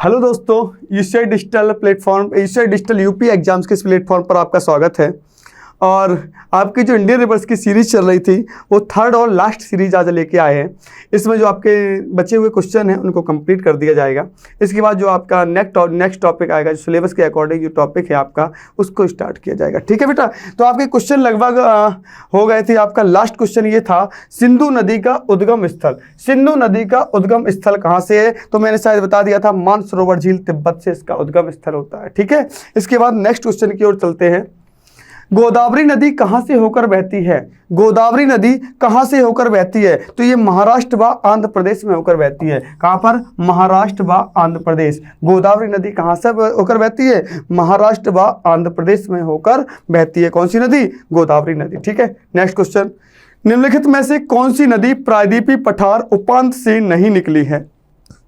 Hello दोस्तों, ECI digital platform ECI digital UP exams के इस प्लेटफॉर्म पर आपका स्वागत है। और आपकी जो इंडियन रिवर्स की सीरीज़ चल रही थी वो थर्ड और लास्ट सीरीज आज लेके आए हैं। इसमें जो आपके बचे हुए क्वेश्चन हैं उनको कंप्लीट कर दिया जाएगा। इसके बाद जो आपका नेक्स्ट टॉपिक आएगा, जो सिलेबस के अकॉर्डिंग जो टॉपिक है आपका, उसको स्टार्ट किया जाएगा। ठीक है बेटा, तो आपके क्वेश्चन लगभग हो गए थे। आपका लास्ट क्वेश्चन ये था, सिंधु नदी का उद्गम स्थल। सिंधु नदी का उद्गम स्थल कहाँ से है? तो मैंने शायद बता दिया था, मानसरोवर झील तिब्बत से इसका उद्गम स्थल होता है। ठीक है, इसके बाद नेक्स्ट क्वेश्चन की ओर चलते हैं। गोदावरी नदी कहाँ से होकर बहती है? गोदावरी नदी कहाँ से होकर बहती है? तो ये महाराष्ट्र व आंध्र प्रदेश में होकर बहती है। कहाँ पर? महाराष्ट्र व आंध्र प्रदेश। गोदावरी नदी कहाँ से होकर बहती है? महाराष्ट्र व आंध्र प्रदेश में होकर बहती है। कौन सी नदी? गोदावरी नदी। ठीक है, नेक्स्ट क्वेश्चन, निम्नलिखित में से कौन सी नदी प्रायद्वीपीय पठार उपांत से नहीं निकली है?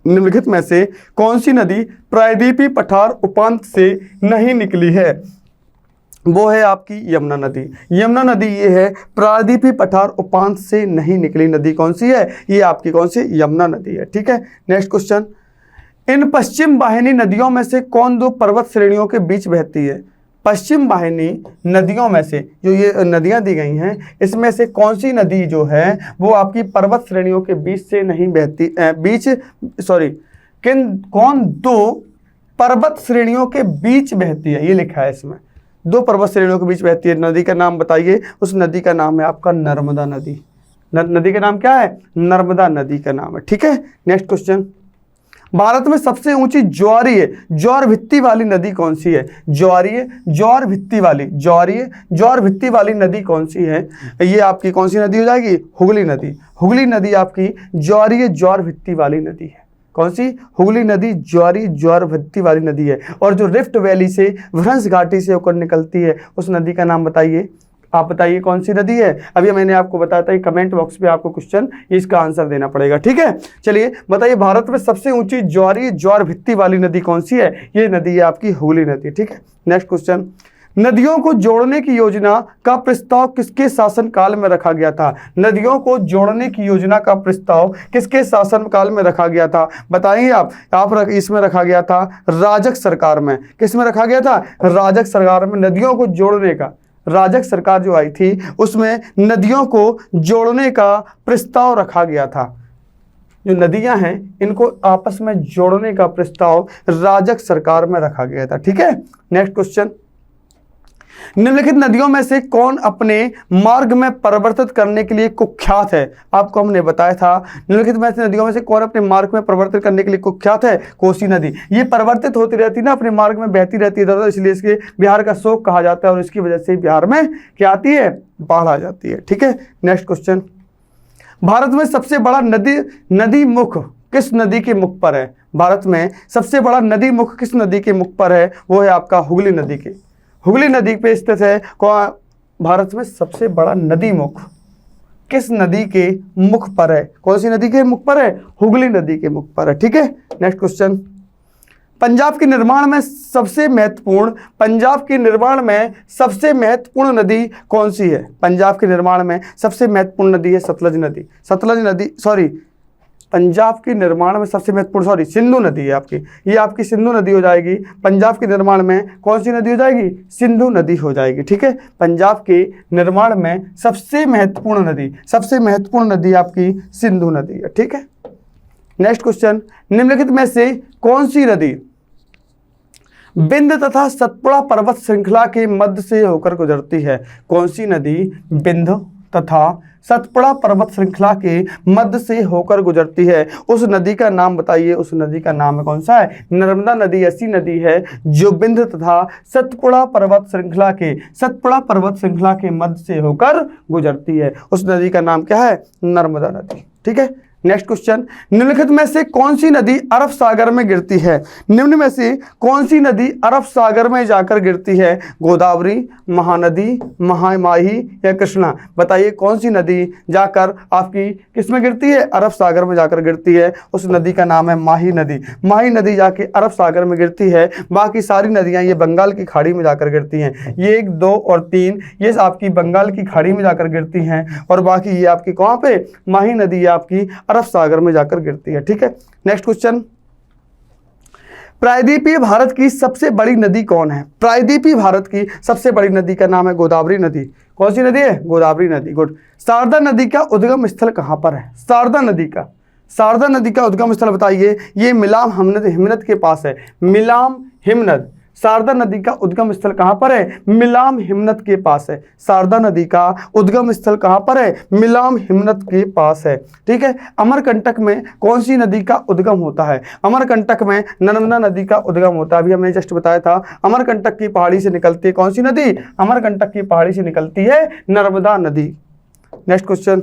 निम्नलिखित में से कौन सी नदी प्रायद्वीपीय पठार उपांत से नहीं निकली है? वो है आपकी यमुना नदी। यमुना नदी ये है, प्रायद्वीपीय पठार उपांत से नहीं निकली नदी कौन सी है? ये आपकी कौन सी? यमुना नदी है। ठीक है, नेक्स्ट क्वेश्चन, इन पश्चिम वाहिनी नदियों में से कौन दो पर्वत श्रेणियों के बीच बहती है? पश्चिम वाहिनी नदियों में से जो ये नदियां दी गई हैं, इसमें से कौन सी नदी जो है वो आपकी पर्वत श्रेणियों के बीच से नहीं बहती? कौन दो पर्वत श्रेणियों के बीच बहती है? ये लिखा है इसमें, दो पर्वत श्रेणियों के बीच बहती है। नदी का नाम बताइए। उस नदी का नाम है आपका नर्मदा नदी। नदी का नाम क्या है? नर्मदा नदी का नाम है। ठीक है, नेक्स्ट क्वेश्चन, भारत में सबसे ऊंची ज्वारीय ज्वार भित्ति वाली नदी कौन सी है? ज्वारीय ज्वार भित्ति वाली नदी कौन सी है? ये आपकी कौन सी नदी हो जाएगी? हुगली नदी। हुगली नदी आपकी ज्वारीय ज्वार भित्ति वाली नदी है। कौन सी? हुगली नदी ज्वारी ज्वार भित्ति वाली नदी है। और जो रिफ्ट वैली से भ्रंश घाटी से होकर निकलती है, उस नदी का नाम बताइए। आप बताइए कौन सी नदी है? अभी मैंने आपको बताया था, कमेंट बॉक्स पे आपको क्वेश्चन इसका आंसर देना पड़ेगा। ठीक है, चलिए बताइए, भारत में सबसे ऊंची ज्वारी ज्वार भित्ति वाली नदी कौन सी है? ये नदी है आपकी हुगली नदी। ठीक है, नेक्स्ट क्वेश्चन, नदियों को जोड़ने की योजना का प्रस्ताव किसके शासनकाल में रखा गया था? नदियों को जोड़ने की योजना का प्रस्ताव किसके शासनकाल में रखा गया था? बताइए आप इसमें रखा गया था राजक सरकार में। किस में रखा गया था? राजक सरकार में। नदियों को जोड़ने का, राजक सरकार जो आई थी उसमें नदियों को जोड़ने का प्रस्ताव रखा गया था। जो नदियां हैं इनको आपस में जोड़ने का प्रस्ताव राजक सरकार में रखा गया था। ठीक है, नेक्स्ट क्वेश्चन, निम्नलिखित नदियों में से कौन अपने मार्ग में परिवर्तित करने के लिए कुख्यात है? आपको हमने बताया था, निम्नलिखित में से नदियों में से कौन अपने मार्ग में परिवर्तित करने के लिए कुख्यात है? कोसी नदी। ये परिवर्तित होती रहती है ना, अपने मार्ग में बहती रहती है, तो इसलिए इसके बिहार का शोक कहा जाता है। और इसकी वजह से बिहार में क्या आती है? बाढ़ आ जाती है। ठीक है, नेक्स्ट क्वेश्चन, भारत में सबसे बड़ा नदी मुख किस नदी के मुख पर है? भारत में सबसे बड़ा नदी मुख किस नदी के मुख पर है? वो है आपका हुगली नदी के। हुगली नदी पे स्थित है। भारत में सबसे बड़ा नदी मुख किस नदी के मुख पर है? कौन सी नदी के मुख पर है? हुगली नदी के मुख पर है। ठीक है, नेक्स्ट क्वेश्चन, पंजाब के निर्माण में सबसे महत्वपूर्ण नदी कौन सी है? पंजाब के निर्माण में सबसे महत्वपूर्ण नदी है सतलज नदी। पंजाब के निर्माण में सबसे महत्वपूर्ण सिंधु नदी है आपकी। ये आपकी सिंधु नदी हो जाएगी। पंजाब के निर्माण में कौन सी नदी हो जाएगी? सिंधु नदी हो जाएगी। ठीक है, पंजाब के निर्माण में सबसे महत्वपूर्ण नदी आपकी सिंधु नदी है। ठीक है, नेक्स्ट क्वेश्चन, निम्नलिखित में से कौन सी नदी विंध्य तथा सतपुड़ा पर्वत श्रृंखला के मध्य से होकर गुजरती है? कौन सी नदी विंध्य तथा सतपुड़ा पर्वत श्रृंखला के मध्य से होकर गुजरती है? उस नदी का नाम बताइए। उस नदी का नाम है कौन सा है? नर्मदा नदी ऐसी नदी है जो विंध्य तथा सतपुड़ा पर्वत श्रृंखला के मध्य से होकर गुजरती है। उस नदी का नाम क्या है? नर्मदा नदी। ठीक है, नेक्स्ट क्वेश्चन, निम्नलिखित में से कौन सी नदी अरब सागर में गिरती है? निम्न में से कौन सी नदी अरब सागर में जाकर गिरती है? गोदावरी, महानदी, महामाही या कृष्णा? बताइए कौन सी नदी जाकर आपकी किस में गिरती है? अरब सागर में जाकर गिरती है। उस नदी का नाम है माही नदी। माही नदी जाके अरब सागर में गिरती है। बाकी सारी नदियां ये बंगाल की खाड़ी में जाकर गिरती हैं। ये 1, 2 और 3 ये आपकी बंगाल की खाड़ी में जाकर गिरती हैं। और बाकी ये आपकी कहाँ पे? माही नदी आपकी अरब सागर में जाकर गिरती है। ठीक है, नेक्स्ट क्वेश्चन, प्रायद्वीपीय भारत की सबसे बड़ी नदी कौन है? प्रायद्वीपीय भारत की सबसे बड़ी नदी का नाम है गोदावरी नदी। कौन सी नदी है? गोदावरी नदी। गुड। शारदा नदी का उद्गम स्थल कहाँ पर है? शारदा नदी का उद्गम स्थल बताइए। ये मिलाम हिमनद के पास है। मिलाम हिमनद। शारदा नदी का उद्गम स्थल कहाँ पर है? मिलाम हिमनद के पास है। शारदा नदी का उद्गम स्थल कहाँ पर है? मिलाम हिमनद के पास है। ठीक है। अमरकंटक में कौन सी नदी का उद्गम होता है? अमरकंटक में नर्मदा नदी का उद्गम होता है। अभी हमने जस्ट बताया था, अमरकंटक की पहाड़ी से निकलती है कौन सी नदी? अमरकंटक की पहाड़ी से निकलती है नर्मदा नदी। नेक्स्ट क्वेश्चन,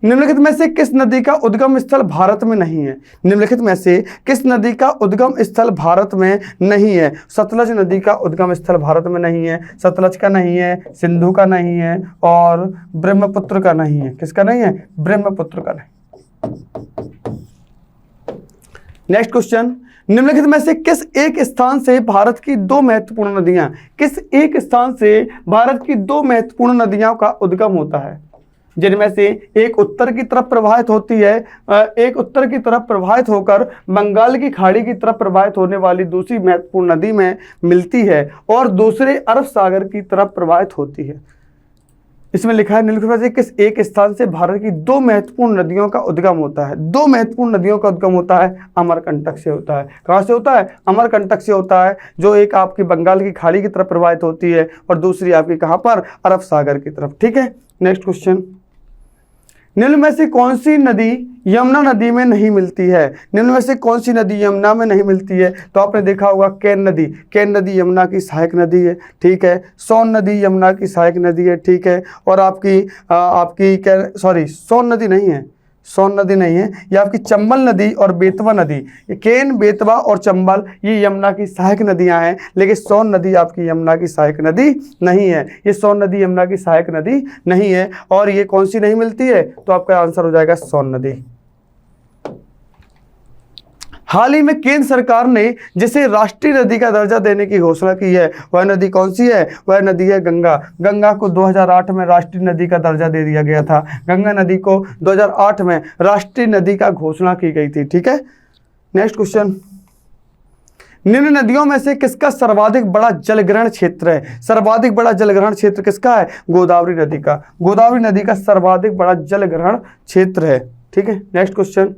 निम्नलिखित में से किस नदी का उद्गम स्थल भारत में नहीं है? निम्नलिखित में से किस नदी का उद्गम स्थल भारत में नहीं है? सतलज नदी का उद्गम स्थल भारत में नहीं है। सतलज का नहीं है, सिंधु का नहीं है और ब्रह्मपुत्र का नहीं है। किसका नहीं है? ब्रह्मपुत्र का नहीं। नेक्स्ट क्वेश्चन, निम्नलिखित में से किस एक स्थान से भारत की दो महत्वपूर्ण नदियां, किस एक स्थान से भारत की दो महत्वपूर्ण नदियों का उद्गम होता है? जिनमें से एक उत्तर की तरफ प्रवाहित होती है, एक उत्तर की तरफ प्रवाहित होकर बंगाल की खाड़ी की तरफ प्रवाहित होने वाली दूसरी महत्वपूर्ण नदी में मिलती है और दूसरे अरब सागर की तरफ प्रवाहित होती है। इसमें लिखा है निम्नलिखित में से किस एक स्थान से भारत की दो महत्वपूर्ण नदियों का उद्गम होता है? दो महत्वपूर्ण नदियों का उद्गम होता है, अमरकंटक से होता है। कहाँ से होता है? अमरकंटक से होता है, जो एक आपकी बंगाल की खाड़ी की तरफ प्रवाहित होती है और दूसरी आपकी कहाँ पर? अरब सागर की तरफ। ठीक है। नेक्स्ट क्वेश्चन, निम्न में से कौन सी नदी यमुना नदी में नहीं मिलती है? निम्न में से कौन सी नदी यमुना में नहीं मिलती है? तो आपने देखा होगा केन नदी। केन नदी यमुना की सहायक नदी है। ठीक है। सोन नदी यमुना की सहायक नदी है। ठीक है। और सोन नदी नहीं है, सोन नदी नहीं है, ये आपकी चंबल नदी और बेतवा नदी। ये केन, बेतवा और चंबल ये यमुना की सहायक नदियां हैं, लेकिन सोन नदी आपकी यमुना की सहायक नदी नहीं है। ये सोन नदी यमुना की सहायक नदी नहीं है। और ये कौन सी नहीं मिलती है? तो आपका आंसर हो जाएगा सोन नदी। हाल ही में केंद्र सरकार ने जिसे राष्ट्रीय नदी का दर्जा देने की घोषणा की है, वह नदी कौन सी है? वह नदी है गंगा। गंगा को 2008 में राष्ट्रीय नदी का दर्जा दे दिया गया था। गंगा नदी को 2008 में राष्ट्रीय नदी का घोषणा की गई थी। ठीक है। नेक्स्ट क्वेश्चन, निम्न नदियों में से किसका सर्वाधिक बड़ा जलग्रहण क्षेत्र है? सर्वाधिक बड़ा जलग्रहण क्षेत्र किसका है? गोदावरी नदी का। गोदावरी नदी का सर्वाधिक बड़ा जलग्रहण क्षेत्र है। ठीक है। नेक्स्ट क्वेश्चन,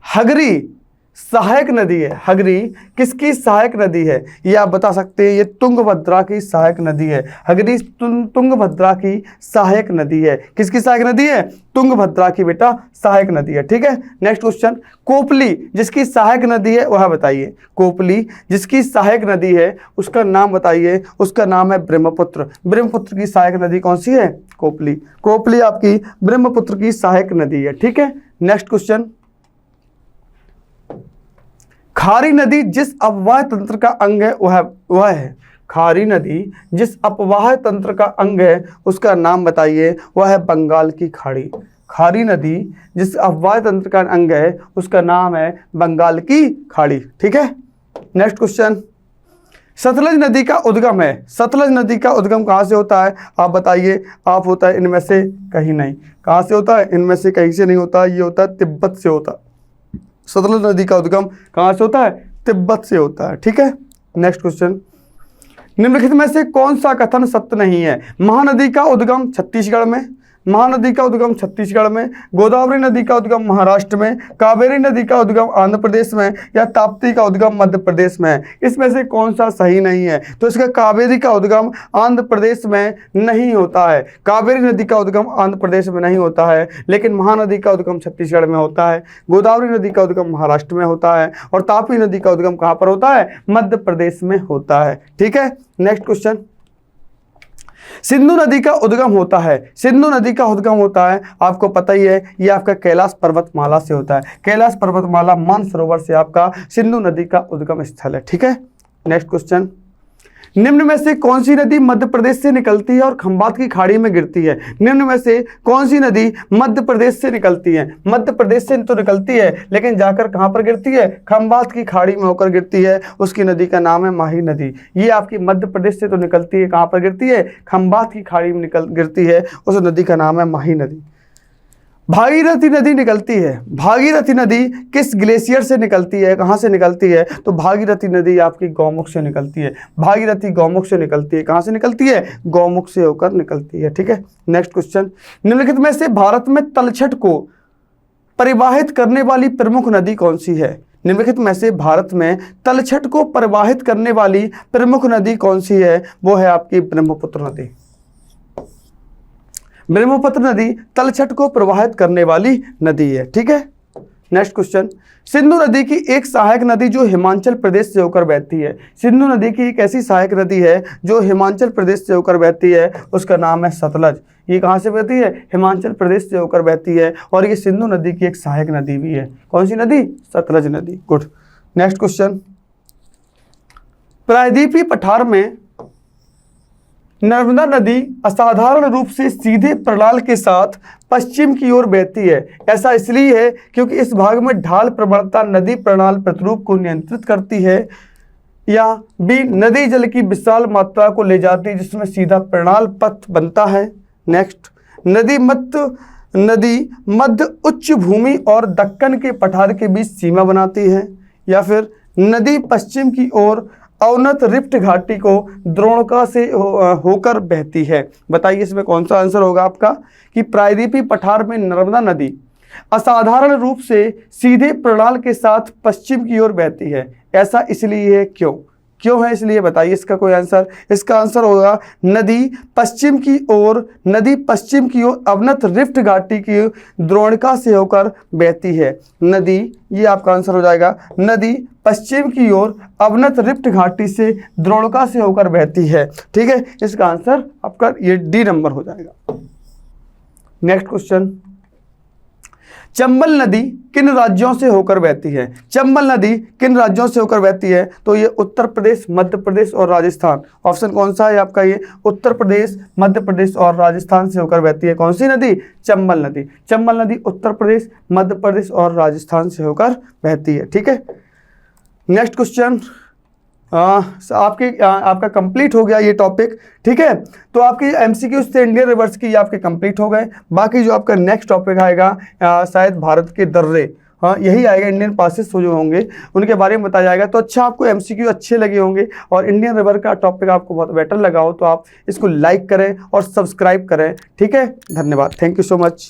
हगरी सहायक नदी है। हगरी किसकी सहायक नदी है? ये आप बता सकते हैं, ये तुंगभद्रा की सहायक नदी है। हगरी तुंगभद्रा की सहायक नदी है। किसकी सहायक नदी है? तुंगभद्रा की बेटा सहायक नदी है। ठीक है। नेक्स्ट क्वेश्चन, कोपली जिसकी सहायक नदी है वह बताइए। कोपली जिसकी सहायक नदी है उसका नाम बताइए। उसका नाम है ब्रह्मपुत्र। ब्रह्मपुत्र की सहायक नदी कौन सी है? कोपली। कोपली आपकी ब्रह्मपुत्र की सहायक नदी है। ठीक है। नेक्स्ट क्वेश्चन, खारी नदी जिस अपवाह तंत्र का अंग है वह है। खारी नदी जिस अपवाह तंत्र का अंग है उसका नाम बताइए। वह है बंगाल की खाड़ी। खारी नदी जिस अपवाह तंत्र का अंग है उसका नाम है बंगाल की खाड़ी। ठीक है। नेक्स्ट क्वेश्चन, सतलज नदी का उद्गम है। सतलज नदी का उद्गम कहाँ से होता है? आप बताइए। आप होता है इनमें से कहीं नहीं। कहाँ से होता है? इनमें से कहीं से नहीं होता। ये होता है तिब्बत से होता है। सतलज नदी का उद्गम कहाँ से होता है? तिब्बत से होता है। ठीक है। नेक्स्ट क्वेश्चन, निम्नलिखित में से कौन सा कथन सत्य नहीं है? महानदी का उद्गम छत्तीसगढ़ में, महानदी का उद्गम छत्तीसगढ़ में, गोदावरी नदी का उद्गम महाराष्ट्र में, कावेरी नदी का उद्गम आंध्र प्रदेश में या ताप्ती का उद्गम मध्य प्रदेश में? इसमें से कौन सा सही नहीं है? तो इसका कावेरी का उद्गम आंध्र प्रदेश में नहीं होता है। कावेरी नदी का उद्गम आंध्र प्रदेश में नहीं होता है, लेकिन महानदी का उद्गम छत्तीसगढ़ में होता है। गोदावरी नदी का उद्गम महाराष्ट्र में होता है और ताप्ती नदी का उद्गम कहाँ पर होता है? मध्य प्रदेश में होता है। ठीक है। नेक्स्ट क्वेश्चन, सिंधु नदी का उद्गम होता है। सिंधु नदी का उद्गम होता है, आपको पता ही है, ये आपका कैलाश पर्वतमाला से होता है। कैलाश पर्वतमाला मानसरोवर से आपका सिंधु नदी का उद्गम स्थल है। ठीक है। नेक्स्ट क्वेश्चन, निम्न में से कौन सी नदी मध्य प्रदेश से निकलती है और खंबात की खाड़ी में गिरती है? निम्न में से कौन सी नदी मध्य प्रदेश से निकलती है? मध्य प्रदेश से तो निकलती है, लेकिन जाकर कहां पर गिरती है? खंबात की खाड़ी में होकर गिरती है। उसकी नदी का नाम है माही नदी। ये आपकी मध्य प्रदेश से तो निकलती है, कहां पर गिरती है? खंबात की खाड़ी में गिरती है। उस नदी का नाम है माही नदी। भागीरथी नदी निकलती है, भागीरथी नदी किस ग्लेशियर से निकलती है, कहाँ से निकलती है? तो भागीरथी नदी आपकी गौमुख से निकलती है। भागीरथी गौमुख से निकलती है। कहाँ से निकलती है? गौमुख से होकर निकलती है। ठीक है, नेक्स्ट क्वेश्चन, निम्नलिखित में से भारत में तलछट को परिवाहित करने वाली प्रमुख नदी कौन सी है? निम्नलिखित में से भारत में तलछट को परिवाहित करने वाली प्रमुख नदी कौन सी है? वो है आपकी ब्रह्मपुत्र नदी। ब्रह्मपुत्र नदी तलछट को प्रवाहित करने वाली नदी है। ठीक है, नेक्स्ट क्वेश्चन, सिंधु नदी की एक सहायक नदी जो हिमाचल प्रदेश से होकर बहती है। सिंधु नदी की एक ऐसी सहायक नदी है जो हिमाचल प्रदेश से होकर बहती है, उसका नाम है सतलज। ये कहाँ से बहती है? हिमाचल प्रदेश से होकर बहती है और ये सिंधु नदी की एक सहायक नदी भी है। कौन सी नदी? सतलज नदी। गुड, नेक्स्ट क्वेश्चन, प्रायद्वीपीय पठार में नर्मदा नदी असाधारण रूप से सीधे प्रणाल के साथ पश्चिम की ओर बहती है। ऐसा इसलिए है क्योंकि इस भाग में ढाल प्रवणता नदी प्रणाल प्रतिरूप को नियंत्रित करती है, या बी नदी जल की विशाल मात्रा को ले जाती है जिसमें सीधा प्रणाल पथ बनता है। नेक्स्ट, नदी मध्य उच्च भूमि और दक्कन के पठार के बीच सीमा बनाती है, या फिर नदी पश्चिम की ओर अवनत रिफ्ट घाटी को द्रोणिका से होकर बहती है। बताइए इसमें कौन सा आंसर होगा आपका? कि प्रायद्वीपीय पठार में नर्मदा नदी असाधारण रूप से सीधे प्रणाल के साथ पश्चिम की ओर बहती है। ऐसा इसलिए है, क्यों है इसलिए? बताइए इसका कोई आंसर। इसका आंसर होगा नदी पश्चिम की ओर अवनत रिफ्ट घाटी की द्रोणिका से होकर बहती है। नदी, ये आपका आंसर हो जाएगा, नदी पश्चिम की ओर अवनत रिफ्ट घाटी से द्रोणिका से होकर बहती है। ठीक है, इसका आंसर आपका ये डी नंबर हो जाएगा। नेक्स्ट क्वेश्चन, चंबल नदी किन राज्यों से होकर बहती है? चंबल नदी किन राज्यों से होकर बहती है? तो ये उत्तर प्रदेश, मध्य प्रदेश और राजस्थान। ऑप्शन कौन सा है आपका? ये उत्तर प्रदेश, मध्य प्रदेश और राजस्थान से होकर बहती है। कौन सी नदी? चंबल नदी। चंबल नदी उत्तर प्रदेश, मध्य प्रदेश और राजस्थान से होकर बहती है। ठीक है, नेक्स्ट क्वेश्चन, आपका कंप्लीट हो गया ये टॉपिक। ठीक है, तो आपकी एमसीक्यू से इंडियन रिवर्स की आपके कंप्लीट हो गए। बाकी जो आपका नेक्स्ट टॉपिक आएगा शायद भारत के दर्रे, हाँ यही आएगा, इंडियन पासेस जो होंगे उनके बारे में बताया जाएगा। तो अच्छा, आपको एमसीक्यू अच्छे लगे होंगे और इंडियन रिवर का टॉपिक आपको बहुत बेटर लगा हो तो आप इसको लाइक करें और सब्सक्राइब करें। ठीक है, धन्यवाद, थैंक यू सो मच।